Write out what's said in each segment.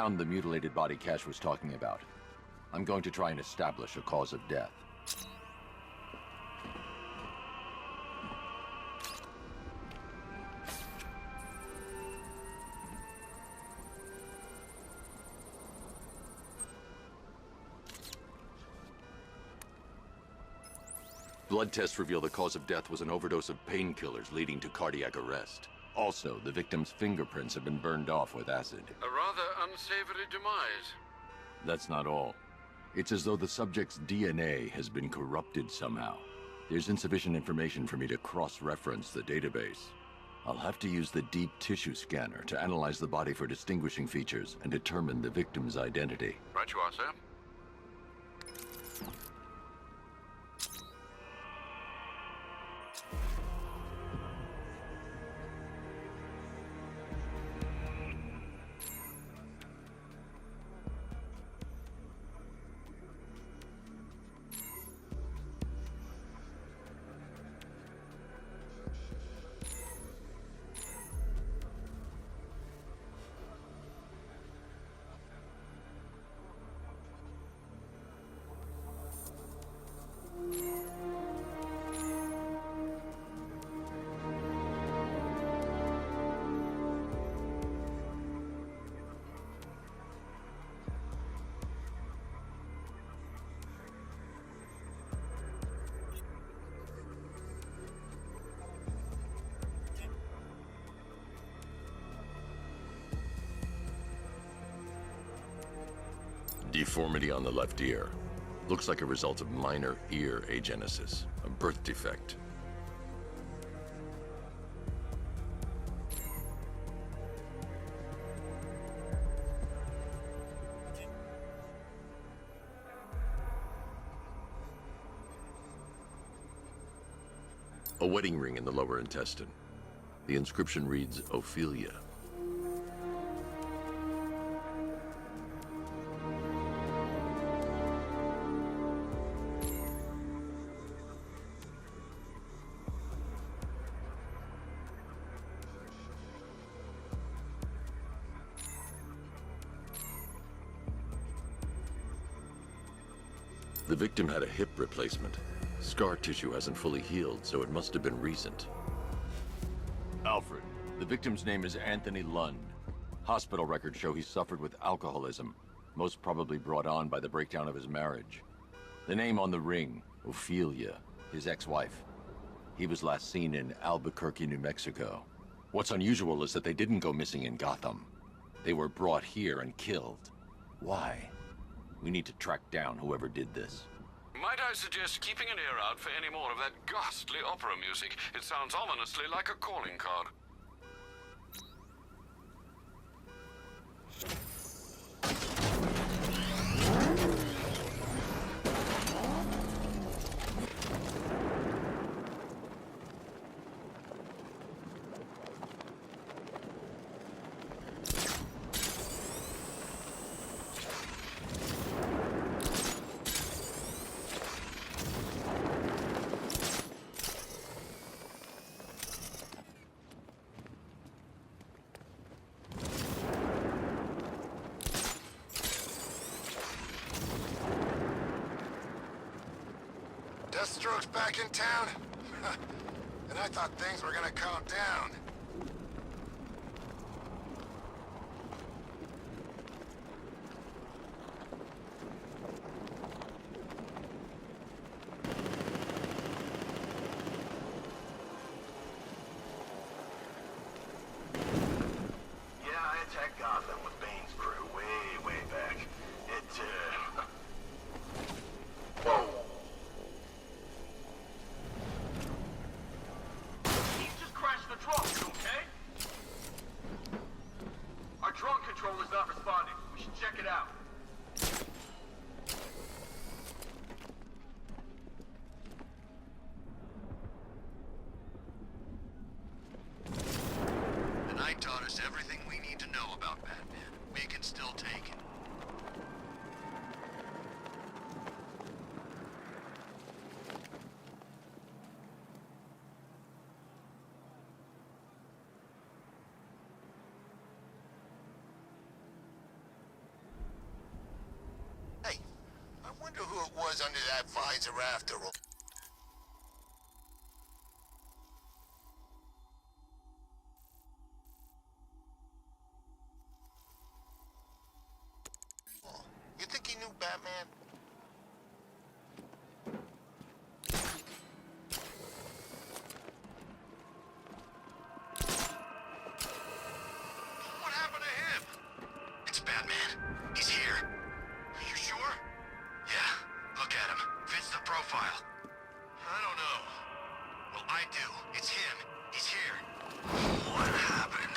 found the mutilated body Cash was talking about. I'm going to try and establish a cause of death. Blood tests reveal the cause of death was an overdose of painkillers leading to cardiac arrest. Also, the victim's fingerprints have been burned off with acid. A rather unsavory demise. That's not all. It's as though the subject's DNA has been corrupted somehow. There's insufficient information for me to cross-reference the database. I'll have to use the deep tissue scanner to analyze the body for distinguishing features and determine the victim's identity. Right you are, sir. Deformity on the left ear. Looks like a result of minor ear agenesis, a birth defect. A wedding ring in the lower intestine. The inscription reads, Ophelia. The victim had a hip replacement. Scar tissue hasn't fully healed, so it must have been recent. Alfred, the victim's name is Anthony Lund. Hospital records show he suffered with alcoholism, most probably brought on by the breakdown of his marriage. The name on the ring, Ophelia, his ex-wife. He was last seen in Albuquerque, New Mexico. What's unusual is that they didn't go missing in Gotham. They were brought here and killed. Why? We need to track down whoever did this. Might I suggest keeping an ear out for any more of that ghastly opera music? It sounds ominously like a calling card. Deathstroke's back in town? And I thought things were gonna calm down. Yeah, I attacked Gotham with Bane's crew way back. Whoa! The drone, okay? Our drone controller's not responding. We should check it out. The night taught us everything we need to know about Batman. We can still take it. what was under that visor after all. You think he knew Batman? What happened to him? It's Batman. He's here. Are you sure? Yeah. Look at him. Fits the profile. I don't know. Well, I do. It's him. He's here. What happened?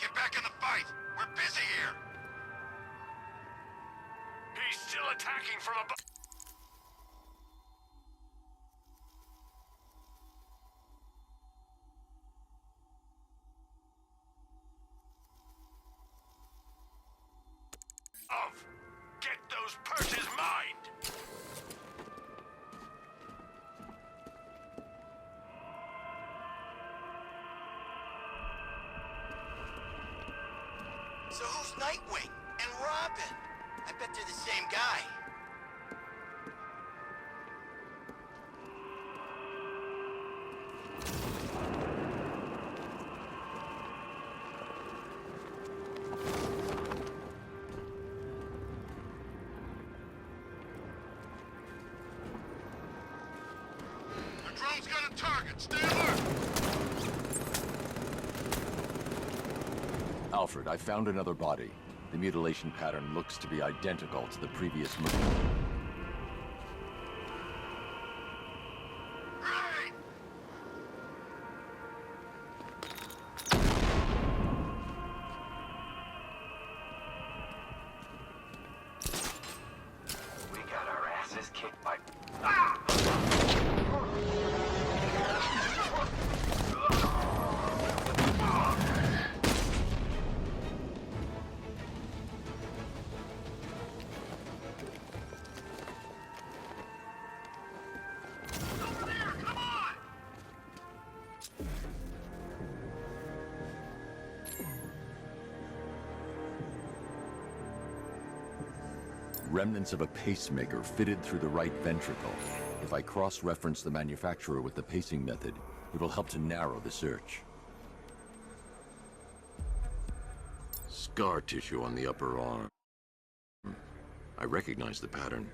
Get back in the fight. We're busy here. He's still attacking from above. Get those purses mined! So who's Nightwing and Robin? I bet they're the same guy. The drone's got a target. Stay alert. Alfred, I found another body. The mutilation pattern looks to be identical to the previous move. Right. We got our asses kicked by... Remnants of a pacemaker fitted through the right ventricle. If I cross-reference the manufacturer with the pacing method, it will help to narrow the search. Scar tissue on the upper arm. I recognize the pattern.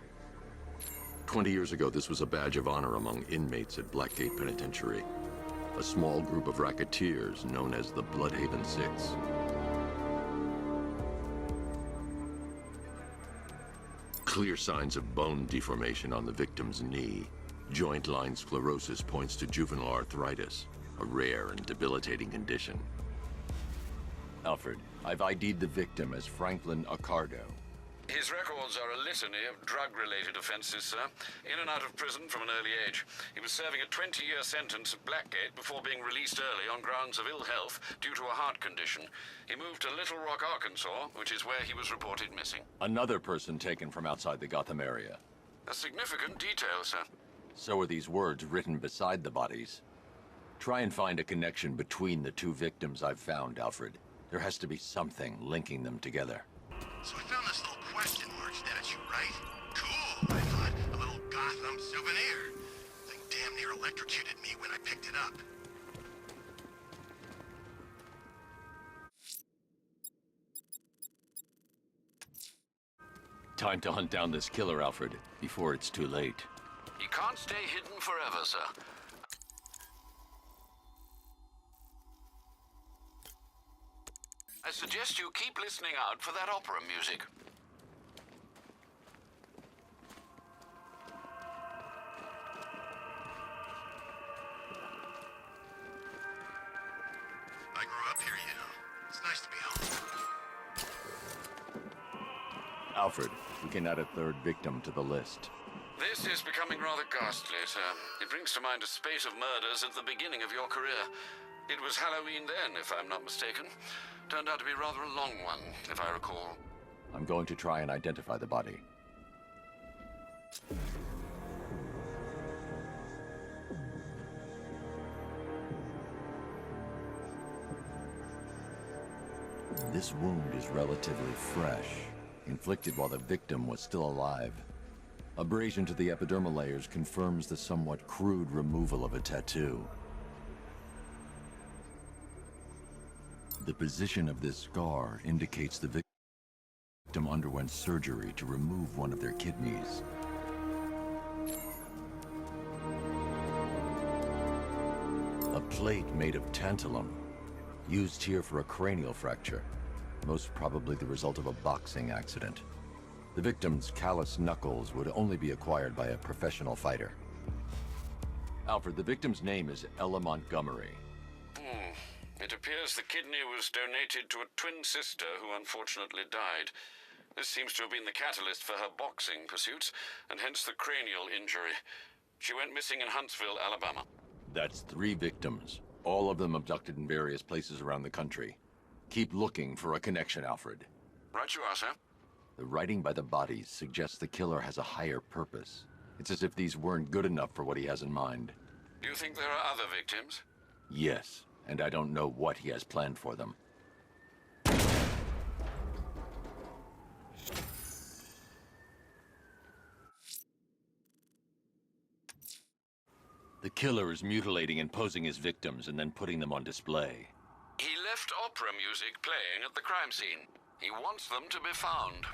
20 years ago, this was a badge of honor among inmates at Blackgate Penitentiary. A small group of racketeers known as the Bloodhaven Six. Clear signs of bone deformation on the victim's knee. Joint line sclerosis points to juvenile arthritis, a rare and debilitating condition. Alfred, I've ID'd the victim as Franklin Accardo. His records are a litany of drug-related offenses, sir. In and out of prison from an early age. He was serving a 20-year sentence at Blackgate before being released early on grounds of ill health due to a heart condition. He moved to Little Rock, Arkansas, which is where he was reported missing. Another person taken from outside the Gotham area. A significant detail, sir. So are these words written beside the bodies. Try and find a connection between the two victims I've found, Alfred. There has to be something linking them together. So I found this little question mark statue, right? Cool, I thought. A little Gotham souvenir. Thing damn near electrocuted me when I picked it up. Time to hunt down this killer, Alfred, before it's too late. He can't stay hidden forever, sir. I suggest you keep listening out for that opera music. I grew up here, you know. It's nice to be home. Alfred, we can add a third victim to the list. This is becoming rather ghastly, sir. It brings to mind a spate of murders at the beginning of your career. It was Halloween then, if I'm not mistaken. Turned out to be rather a long one, if I recall. I'm going to try and identify the body. This wound is relatively fresh, inflicted while the victim was still alive. Abrasion to the epidermal layers confirms the somewhat crude removal of a tattoo. The position of this scar indicates the victim underwent surgery to remove one of their kidneys. A plate made of tantalum, used here for a cranial fracture, most probably the result of a boxing accident. The victim's calloused knuckles would only be acquired by a professional fighter. Alfred, the victim's name is Ella Montgomery. It appears the kidney was donated to a twin sister who unfortunately died. This seems to have been the catalyst for her boxing pursuits, and hence the cranial injury. She went missing in Huntsville, Alabama. That's 3 victims, all of them abducted in various places around the country. Keep looking for a connection, Alfred. Right you are, sir. The writing by the bodies suggests the killer has a higher purpose. It's as if these weren't good enough for what he has in mind. Do you think there are other victims? Yes, and I don't know what he has planned for them. The killer is mutilating and posing as victims and then putting them on display. He left opera music playing at the crime scene. He wants them to be found.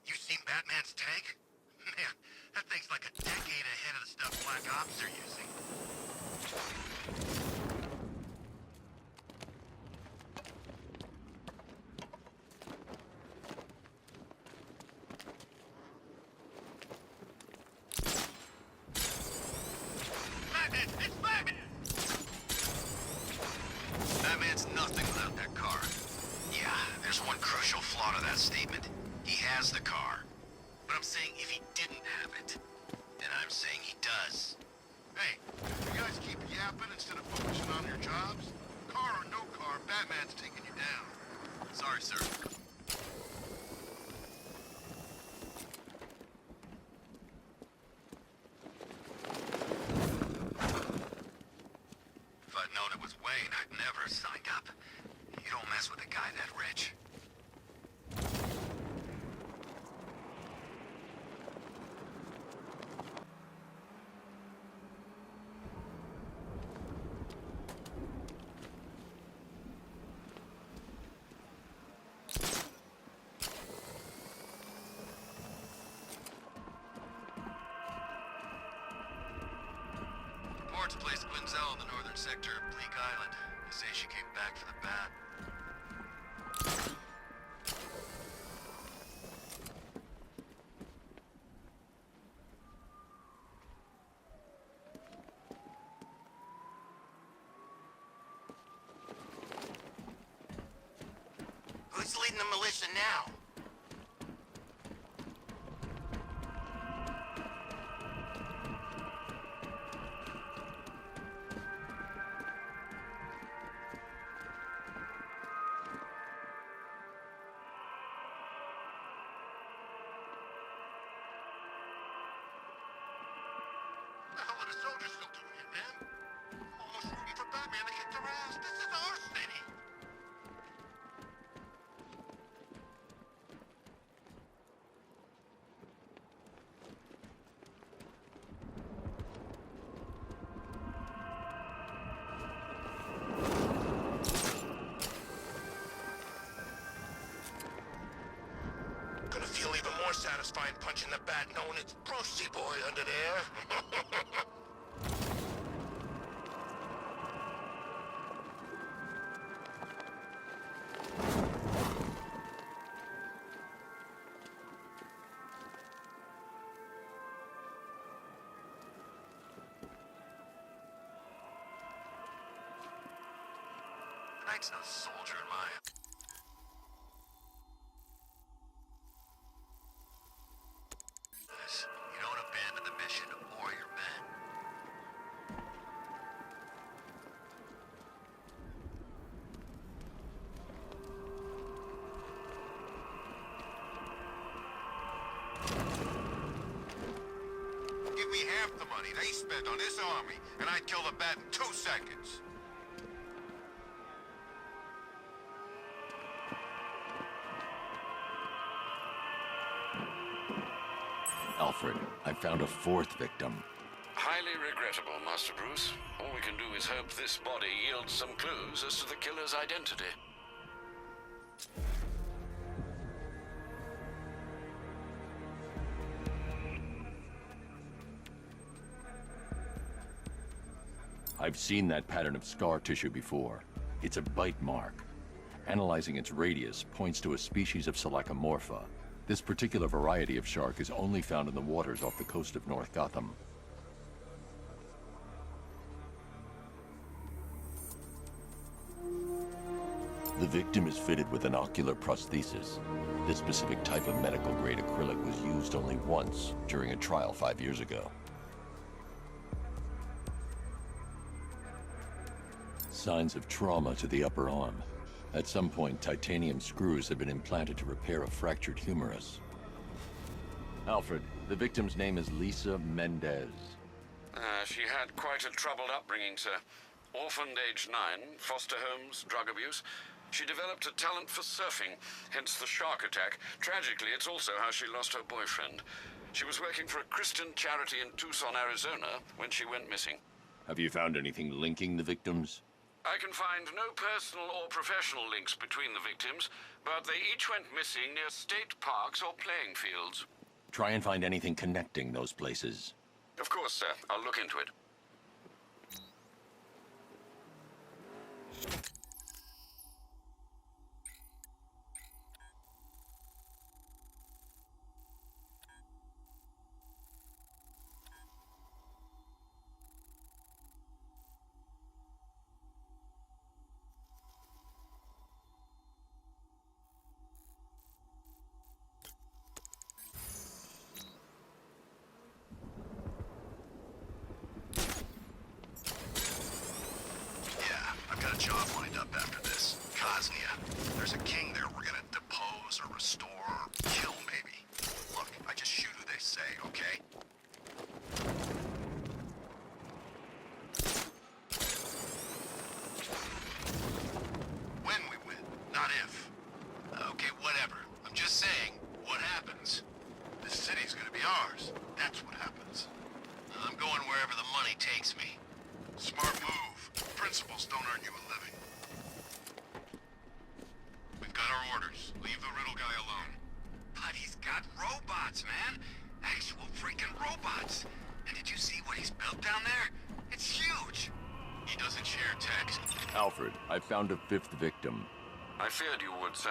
You seen Batman's tank? Man, that thing's like a decade ahead of the stuff Black Ops are using. Batman! It's Batman! Batman's nothing without that car. Yeah, there's one crucial flaw to that statement. He has the car. But I'm saying if he didn't have it, then I'm saying he does. Hey, you guys keep yapping instead of focusing on your jobs? Car or no car, Batman's taking you down. Sorry, sir. If I'd known it was Wayne, I'd never have signed up. You don't mess with a guy that rich. Reports placed Quinzel in the northern sector of Bleak Island. They say she came back for the bat. Who's leading the militia now? What the hell are the soldiers still doing here, man? Almost rooting for Batman to kick their ass. This is our city. Gonna feel even more satisfying punching the bat knowing it's Brucey boy under there. Knight's no soldier in my... half the money they spent on this army, and I'd kill the bat in 2 seconds. Alfred, I found a 4th victim. Highly regrettable, Master Bruce. All we can do is hope this body yields some clues as to the killer's identity. I've seen that pattern of scar tissue before. It's a bite mark. Analyzing its radius points to a species of Selachomorpha. This particular variety of shark is only found in the waters off the coast of North Gotham. The victim is fitted with an ocular prosthesis. This specific type of medical-grade acrylic was used only once during a trial 5 years ago. Signs of trauma to the upper arm. At some point, titanium screws have been implanted to repair a fractured humerus. Alfred, the victim's name is Lisa Mendez. She had quite a troubled upbringing, sir. Orphaned age 9, foster homes, drug abuse. She developed a talent for surfing, hence the shark attack. Tragically, it's also how she lost her boyfriend. She was working for a Christian charity in Tucson, Arizona, when she went missing. Have you found anything linking the victims? I can find no personal or professional links between the victims, but they each went missing near state parks or playing fields. Try and find anything connecting those places. Of course, sir. I'll look into it. A job lined up after this. Cosnia. There's a king there we're gonna depose or restore or kill, maybe. Look, I just shoot who they say, okay? When we win, not if. Okay, whatever. I'm just saying, what happens? This city's gonna be ours. That's what happens. I'm going wherever the money takes me. Smart move. Principals don't earn you a living. We've got our orders. Leave the riddle guy alone. But he's got robots, man. Actual freaking robots. And did you see what he's built down there? It's huge. He doesn't share text. Alfred, I found a 5th victim. I feared you would, sir.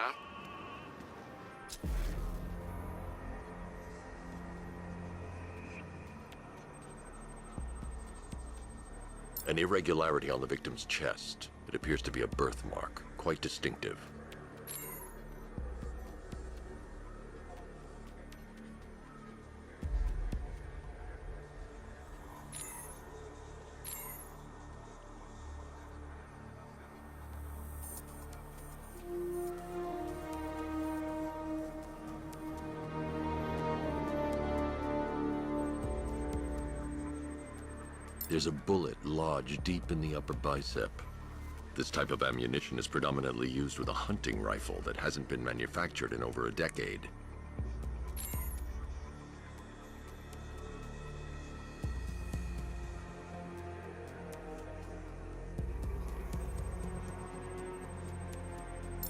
An irregularity on the victim's chest. It appears to be a birthmark, quite distinctive. There's a bullet lodged deep in the upper bicep. This type of ammunition is predominantly used with a hunting rifle that hasn't been manufactured in over a decade.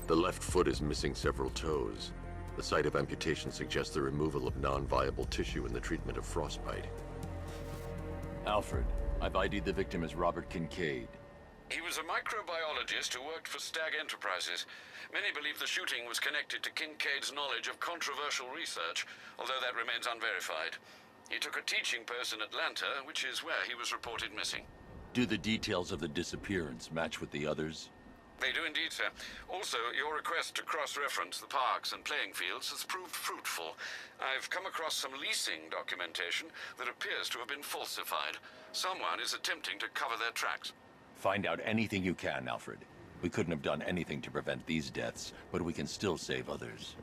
The left foot is missing several toes. The site of amputation suggests the removal of non-viable tissue in the treatment of frostbite. Alfred, I've ID'd the victim as Robert Kincaid. He was a microbiologist who worked for Stag Enterprises. Many believe the shooting was connected to Kincaid's knowledge of controversial research, although that remains unverified. He took a teaching post in Atlanta, which is where he was reported missing. Do the details of the disappearance match with the others? They do indeed, sir. Also, your request to cross-reference the parks and playing fields has proved fruitful. I've come across some leasing documentation that appears to have been falsified. Someone is attempting to cover their tracks. Find out anything you can, Alfred. We couldn't have done anything to prevent these deaths, but we can still save others.